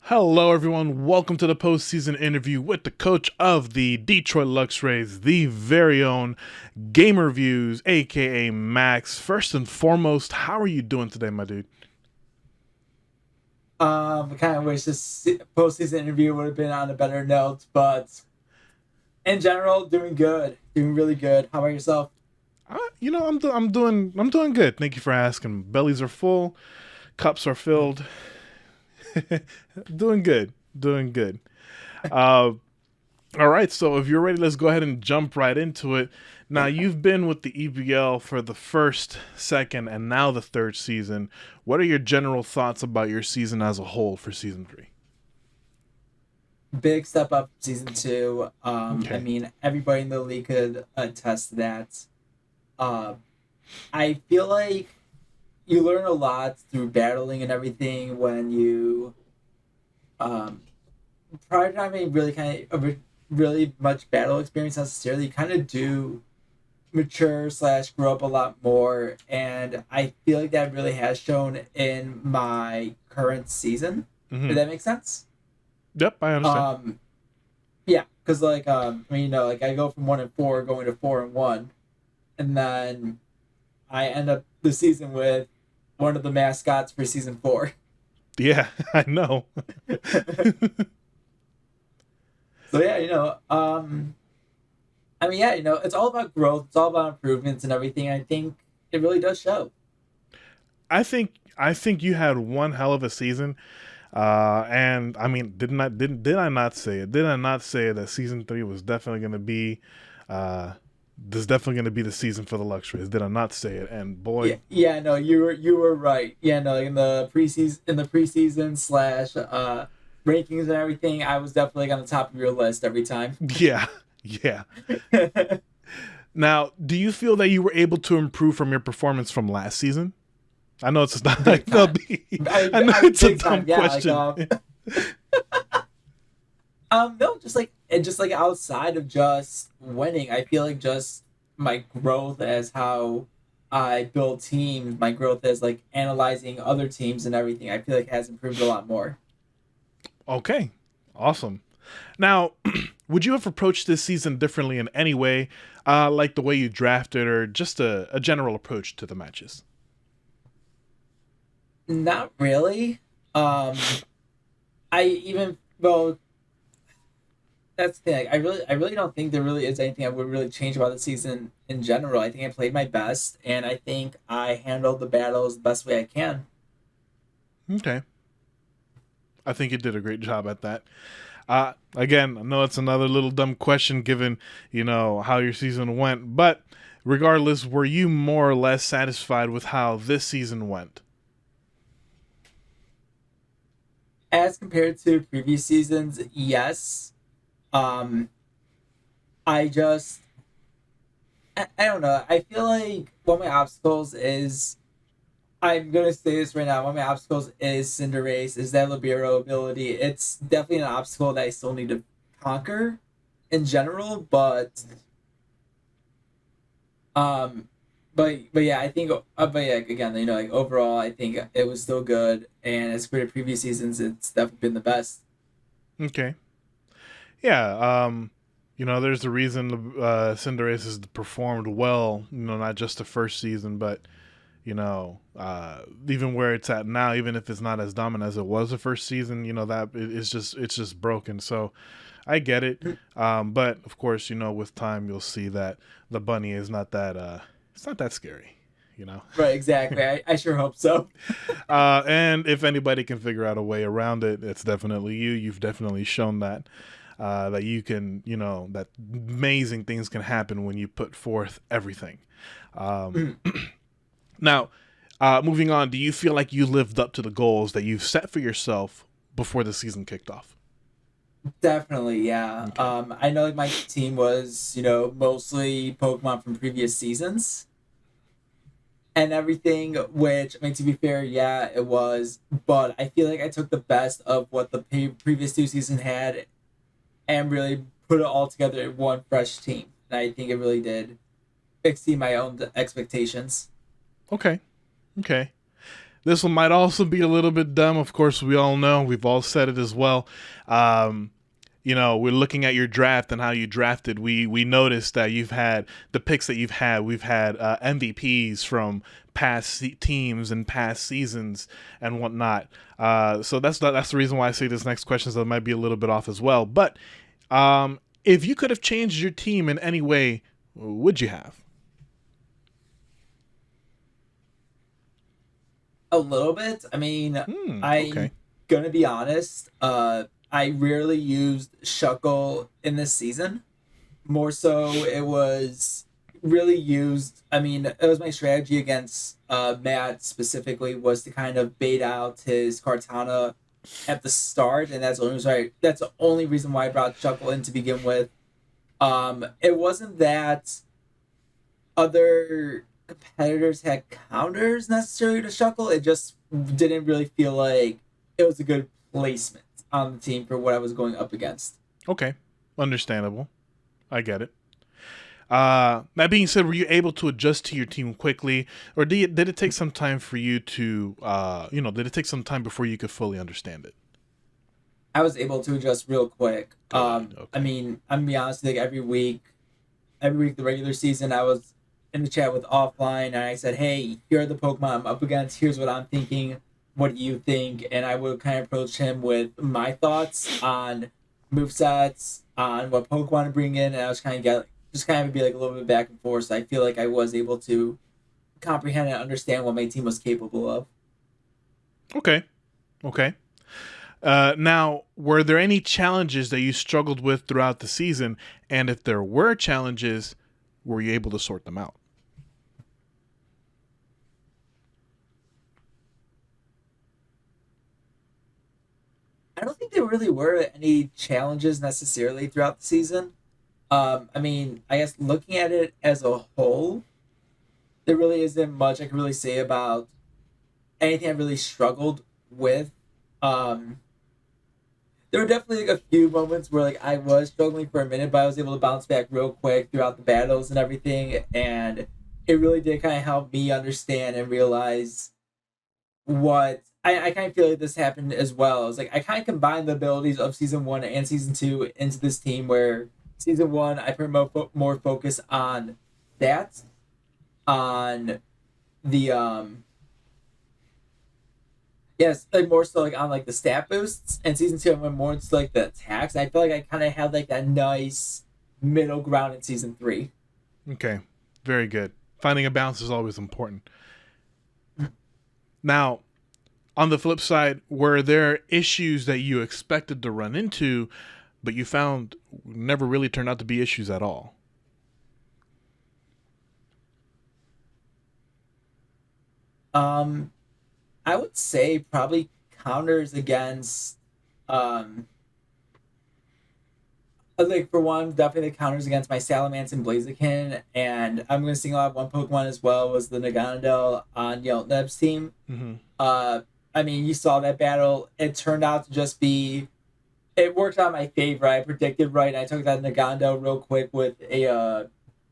Hello, everyone. Welcome to the postseason interview with the coach of the Detroit Luxrays, the very own Gamer Views, aka Max. First and foremost, how are you doing today, my dude? I kind of wish this postseason interview would have been on a better note, but in general, doing good, doing really good. How about yourself? I'm doing good. Thank you for asking. Bellies are full, cups are filled. Doing good, doing good. Uh, all right, so if you're ready, let's go ahead and jump right into it. Now, you've been with the EBL for the first, second, and now the third season. What are your general thoughts about your season as a whole for season three? Big step up season two. I Okay. mean, everybody in the league could attest to that. Uh, I feel like you learn a lot through battling and everything when you, um, prior to not having really much battle experience necessarily, you kind of do mature slash grow up a lot more, and I feel like that really has shown in my current season. Mm-hmm. If that makes sense. Yep, I understand. um yeah, because I mean, like I go from 1-4 going to 4-1, and then I end up the season with one of the mascots for season 4. Yeah, I know. So yeah, I mean, yeah, it's all about growth, it's all about improvements and everything. I think it really does show. I think you had one hell of a season. And I mean, did I not say it? Did I not say that season three was definitely going to be, uh, this is definitely going to be the season for the Luxuries? Did I not say it? And Yeah, boy, yeah, no, you were right. Yeah, no, in the preseason slash rankings and everything, I was definitely on the top of your list every time. yeah, yeah. Now, do you feel that you were able to improve from your performance from last season? I know it's not. I Big know, time. I, I know I it's a big time. dumb Yeah, question. no, just like outside of just winning, I feel like just my growth as how I build teams, my growth as like analyzing other teams and everything, I feel like has improved a lot more. Okay, awesome. Now, would you have approached this season differently in any way, like the way you drafted, or just a general approach to the matches? Not really. I even well That's the thing. I really don't think there really is anything I would really change about the season in general. I think I played my best, and I think I handled the battles the best way I can. Okay, I think you did a great job at that. Again, I know it's another little dumb question given, how your season went, but regardless, were you more or less satisfied with how this season went? As compared to previous seasons, yes. Um, I just I don't know. I feel like one of my obstacles is I'm gonna say this right now. One of my obstacles is Cinderace, is that Libero ability. It's definitely an obstacle that I still need to conquer in general, Um, but yeah, I think. But yeah, again, like overall, I think it was still good, and as compared to previous seasons, it's definitely been the best. Okay. Yeah, there's a reason Cinderace has performed well, not just the first season, but even where it's at now, even if it's not as dominant as it was the first season, that it's just broken. So I get it, but of course, with time you'll see that the bunny is not that it's not that scary, you know. Right, exactly. I sure hope so. And if anybody can figure out a way around it, it's definitely you. You've definitely shown that that you can, that amazing things can happen when you put forth everything. Um, Now, moving on, do you feel like you lived up to the goals that you've set for yourself before the season kicked off? Definitely, yeah. Okay. I know like my team was, mostly Pokemon from previous seasons and everything, which I mean to be fair, yeah, it was, but I feel like I took the best of what the previous two seasons had and really put it all together in one fresh team. And I think it really did exceed my own expectations. Okay. Okay. This one might also be a little bit dumb. Of course, we all know, we've all said it as well. Um, we're looking at your draft and how you drafted. We noticed that you've had the picks that you've had. We've had MVPs from past teams and past seasons and whatnot. So that's the reason why I say this next question is that it might be a little bit off as well. But if you could have changed your team in any way, would you have? A little bit. I mean, Okay. I'm gonna be honest. I rarely used Shuckle in this season. More so, it was really used. I mean, it was my strategy against Matt specifically was to kind of bait out his Cartana at the start, and that's the only reason why I brought Shuckle in to begin with. It wasn't that other competitors had counters necessarily to Shuckle. It just didn't really feel like it was a good placement on the team for what I was going up against. Okay. Understandable. I get it. That being said, were you able to adjust to your team quickly, or did it take some time for you to, did it take some time before you could fully understand it? I was able to adjust real quick. Good. I Okay. mean, I'm gonna be honest, like every week the regular season, I was in the chat with offline, and I said, "Hey, here are the Pokemon I'm up against. Here's what I'm thinking. What do you think?" And I would kind of approach him with my thoughts on movesets, on what Pokemon to bring in, and I was kind of get just kind of be like a little bit back and forth. So I feel like I was able to comprehend and understand what my team was capable of. Okay. Okay. Now, were there any challenges that you struggled with throughout the season? And if there were challenges, were you able to sort them out? I don't think there really were any challenges necessarily throughout the season. I mean, I guess looking at it as a whole, there really isn't much I can really say about anything I really struggled with. Um, there were definitely like a few moments where like I was struggling for a minute, but I was able to bounce back real quick throughout the battles and everything, and it really did kind of help me understand and realize what I kind of feel like this happened as well. It's like I kind of combined the abilities of season one and season two into this team. Where season one I put more focus on that, on the yes, like more so like on like the stat boosts, and season two I went more into like the attacks. I feel like I kind of had like that nice middle ground in season three. Okay. Very good. Finding a balance is always important. Now, on the flip side, were there issues that you expected to run into, but you found never really turned out to be issues at all? Um, I would say probably counters against um like for one, definitely the counters against my Salamence and Blaziken, and I'm gonna single out one Pokemon as well was the Naganadel on Yeltneb's team. Mm-hmm. Uh, I mean, you saw that battle. It turned out to just be. It worked out my favor. I predicted right. I took that Nagando real quick with a.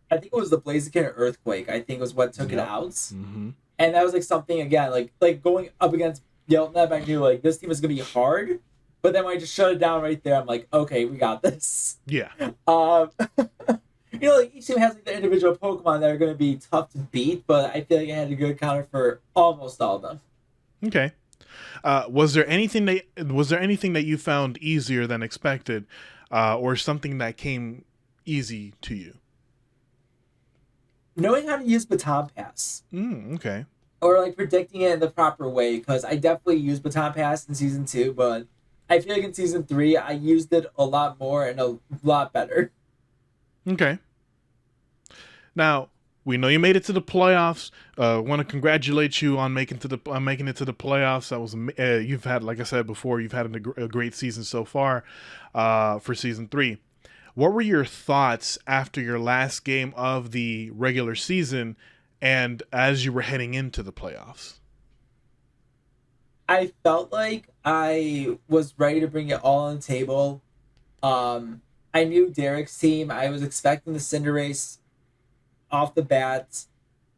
I think it was the Blaziken Earthquake. I think was what took it Yep. out, Mm-hmm. and that was like something again, like going up against Yeltneb. I knew like this team is gonna be hard, but then when I just shut it down right there, I'm like, okay, we got this. Yeah. Um, like each team has like their individual Pokemon that are going to be tough to beat, but I feel like I had a good counter for almost all of them. Okay. Was there anything that you found easier than expected, or something that came easy to you? Knowing how to use Baton Pass Okay. or like predicting it in the proper way, because I definitely used Baton Pass in season two, but I feel like in season three I used it a lot more and a lot better. Okay. Now we know you made it to the playoffs. Want to congratulate you on making it to the playoffs. That was you've had, like I said before, you've had a great season so far for season three. What were your thoughts after your last game of the regular season, and as you were heading into the playoffs? I felt like I was ready to bring it all on the table. Um, I knew Derek's team. I was expecting the Cinderace off the bat,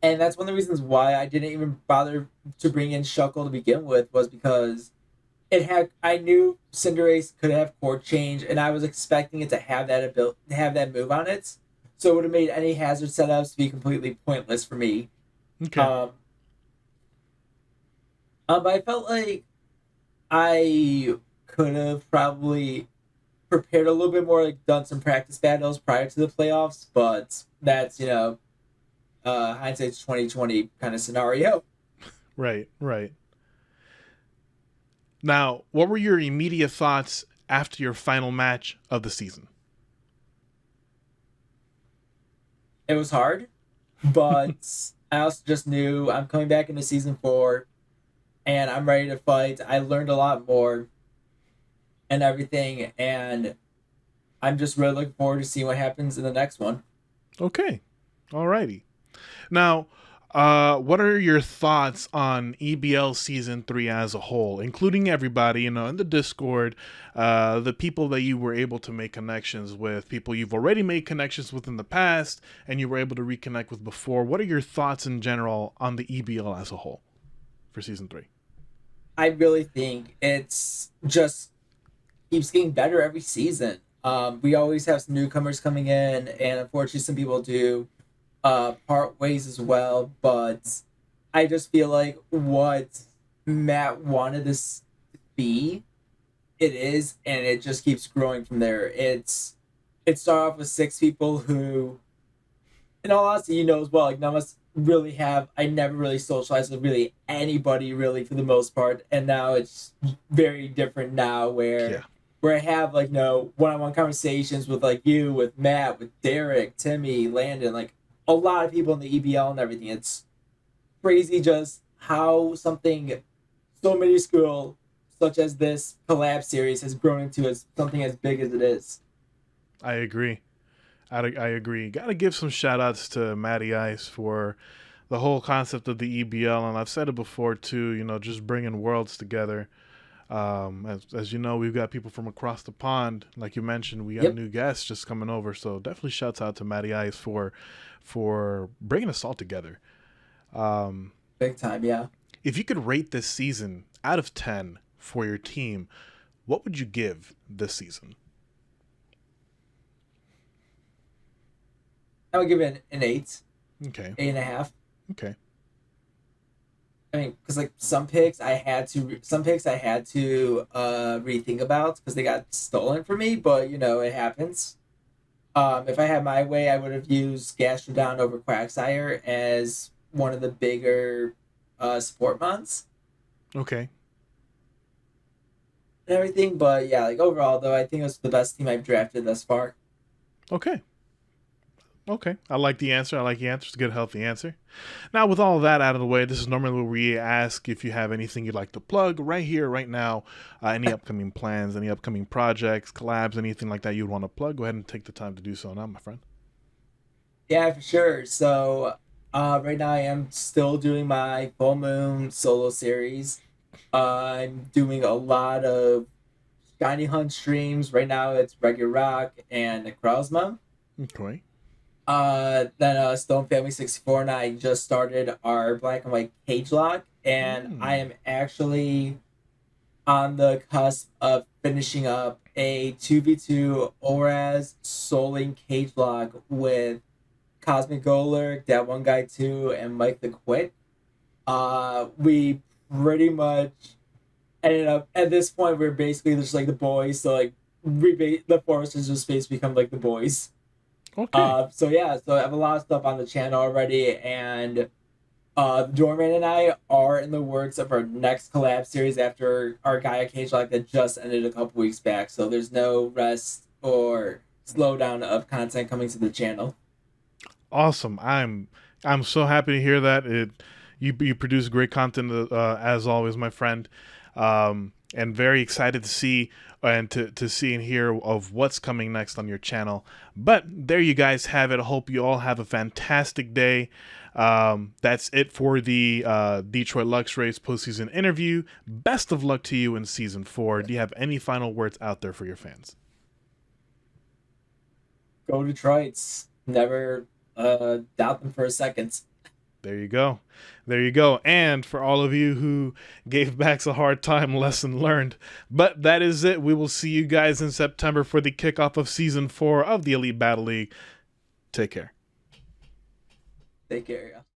And that's one of the reasons why I didn't even bother to bring in Shuckle to begin with, was because it had I knew Cinderace could have court change, and I was expecting it to have that ability, have that move on it. So it would have made any hazard setups to be completely pointless for me. Okay. Um, but I felt like I could have probably prepared a little bit more, like done some practice battles prior to the playoffs. But that's hindsight's 2020 kind of scenario. Right. Right. Now, what were your immediate thoughts after your final match of the season? It was hard, but I also just knew I'm coming back into season 4 and I'm ready to fight. I learned a lot more and everything, and I'm just really looking forward to seeing what happens in the next one. Okay. Alrighty. Now, what are your thoughts on EBL season 3 as a whole, including everybody, in the Discord, the people that you were able to make connections with, people you've already made connections with in the past, and you were able to reconnect with before? What are your thoughts in general on the EBL as a whole for season 3? I really think it's just keeps getting better every season. We always have some newcomers coming in, and unfortunately, some people do part ways as well. But I just feel like what Matt wanted this to be, it is, and it just keeps growing from there. It started off with 6 people who, in all honesty, as well, like none of us really have. I never really socialized with really anybody really for the most part, and now it's very different now Yeah, where I have like no one-on-one conversations with like you, with Matt, with Derek, Timmy, Landon, like a lot of people in the EBL and everything. It's crazy just how something so minuscule such as this collab series has grown into as something as big as it is. I agree. I agree. Got to give some shout outs to Matty Ice for the whole concept of the EBL. And I've said it before too, just bringing worlds together. As you know, we've got people from across the pond. Like you mentioned, we got Yep, new guests just coming over. So definitely shouts out to Matty Ice for bringing us all together. Um, big time. Yeah, if you could rate this season out of 10 for your team, what would you give this season? I would give it an eight, Okay. 8.5. Okay. I mean, because like some picks I had to rethink about because they got stolen from me. But it happens. If I had my way, I would have used Gastrodon over Quagsire as one of the bigger support mons Okay. and everything. But yeah, like overall though, I think it was the best team I've drafted thus far. Okay. Okay. I like the answer. I like the answer. It's a good, healthy answer. Now, with all of that out of the way, this is normally where we ask if you have anything you'd like to plug right here, right now. Any upcoming plans, any upcoming projects, collabs, anything like that you'd want to plug. Go ahead and take the time to do so now, my friend. Yeah, for sure. So right now I am still doing my full moon solo series. I'm doing a lot of shiny hunt streams. Right now it's Regular Rock and Necrozma. Okay. Then Stone Family 64 and I just started our Black and White Cage Lock, and I Hmm. am actually on the cusp of finishing up a 2v2 ORAS Soling Cage Lock with Cosmic Golurk, that one guy too, and Mike the Quit. We pretty much ended up at this point we're basically just like the boys, so like the foresters just basically become like the boys. Okay. So yeah, so I have a lot of stuff on the channel already, and Doorman and I are in the works of our next collab series after our Gaia Cage Lock that just ended a couple weeks back. So there's no rest or slowdown of content coming to the channel. Awesome. I'm so happy to hear that. You produce great content as always, my friend. And very excited to see and to see and hear of what's coming next on your channel. But there you guys have it. I hope you all have a fantastic day. That's it for the Detroit Luxrays postseason interview. Best of luck to you in season 4. Do you have any final words out there for your fans? Go Detroits. Never doubt them for a second. There you go. There you go. And for all of you who gave Bax a hard time, lesson learned. But that is it. We will see you guys in September for the kickoff of Season 4 of the Elite Battle League. Take care. Take care, yeah.